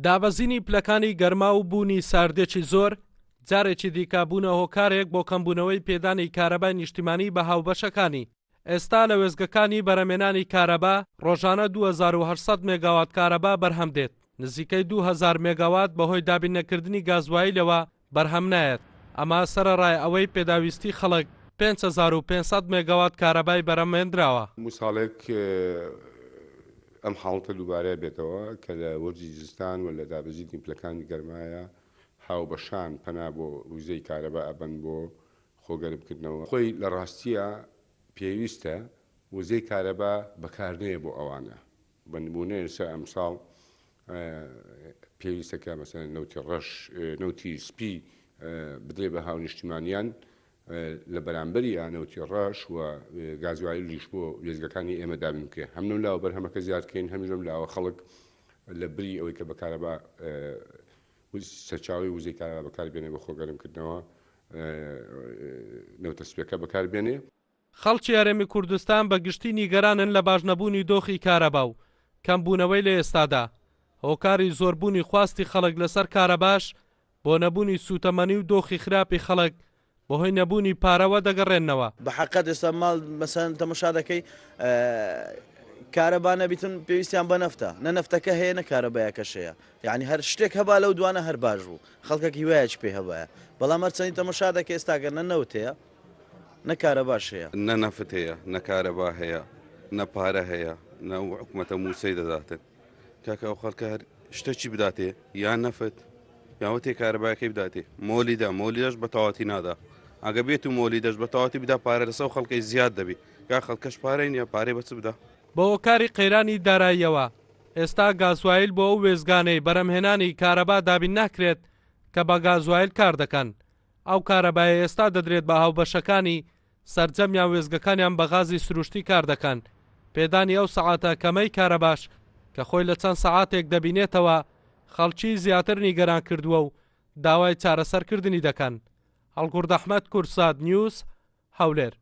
دابەزینی پلەکانی گەرما و بوونی ساردێکی زۆر جارێکی دیکابوونە هۆکارێک بۆ کەمبوونەوەی پێدانی کارەبای نیشتیمانی بە هاوبەشەکانی. ئێستا لە وێزگەکانی بەرهەمێنانی کارەبا ڕۆژانە 2800 مێگاوات کارەبا بەرهەم دێت. نزیکەی 2000 مێگاوات بەهۆی دابینەکردنی گازواییلەوە بەرهەم نایەت. ئەمە سەرەڕای ئەوەی پێداویستی خەڵک 5500 مێگاوات کارەبای بەرهەمهێنراوە. موساڵێک ئەم حاڵتە دووبارەیە بێتەوە کە لە وەرزی جستان و لە دابەزینی پلەکانی گەرمایە هاوبەشان پەنا بۆ وزەی کارەبا ئەبەن بۆ خۆگەرمکردنەوە. خۆی لە ڕاستیە پێویستە وزەی کارەبا بەکارنەیە بۆ ئەوانە بنبوونەیە سەر ئەمساڵ پێویستەکە مەسەن نەوتی ڕەش نەوتی سپی بدرێ بە هاو نیشتیمانیان لە بەرامبەری ئانەوتی ڕەش و گازواییش بۆ وێزگەکانی ئێمە دابین بکە. هەمنەم لاوە بەرهەمەکە زیادکەین، هەمیشم لاوە خەڵک لە بری ئەوەی کە بەکارەبا سەرچاوی وزەی کارەبا بەکاربێنێ بە خۆگەرمکردنەوە نەوتە سپیەکە بەکاربێنێ. خەڵکی هەرێمی کوردستان بە گشتی نیگەرانن لە باشنەبوونی دۆخی کارەبا و کەمبوونەوەی لە ئێستادا. هۆکاری زۆربوونی خواستی خەڵک لەسەر کارەباش بۆ نەبوونی سوتەمەنی و دۆخی خراپی خەڵک بەهۆی نەبوونی پارەوە دەگەڕێنەوە. بە حەقەت ئێستا ماڵ مەسەن تەماشا دەکەی کارەبا نەبیتن پێویستیان بە نەفتە، نە نەفتەکە هەیە نە کارەبایەکەشەیە، یعنی هەر شتێک هەبا لەو دوانە هەر باش بوو، خەڵکێکی وایەک پێ هەبایە. بەڵام هەرچەندی تەماشا دەکەی ئێستاگەر نە نەوت هەیە نە کارەباش هەیە، نە نەفت هەیە، نە کارەبا هەیە، نە پارە هەیە، نە حکوومەتە مووسەی دەداتن. کاکە ئەو خەڵکە هەر شتێکی بداتێ یان نەفت یاوەتێ کارەبایەکەی بداتێ مۆلیدا مۆلیدەش بە تەواتی نادا. ئەگە بێت و مۆلیدەش بە تەواتی بدا پارە لەسەر خەڵکەی زیاد دەبی کا خەڵکەش پارەی نییە پارەی بەچ بدا. بە هۆکاری قەیرانی داراییەوە ئێستا گازوایل بۆ ئەو وێزگانەی بەرهەمهێنانی کارەبا دابین ناکرێت کە بە گازوایل کار دەکەن. ئەو کارەبایە ئێستا دەدرێت بە هاوبەشەکانی سەرجەمیان وێزگەکانیان بە غازی سروشتی کار دەکەن. پێدانی ئەو سەعاتە کەمەی کارەباش کە خۆی لە چەند سەعاتێک دەبینێتەوە خەڵکی زیاتر نیگەران کردووە و داوای چارەسەرکردنی دەکەن. هەڵگورد ئەحمەد، کورسات نیوز، هەولێر.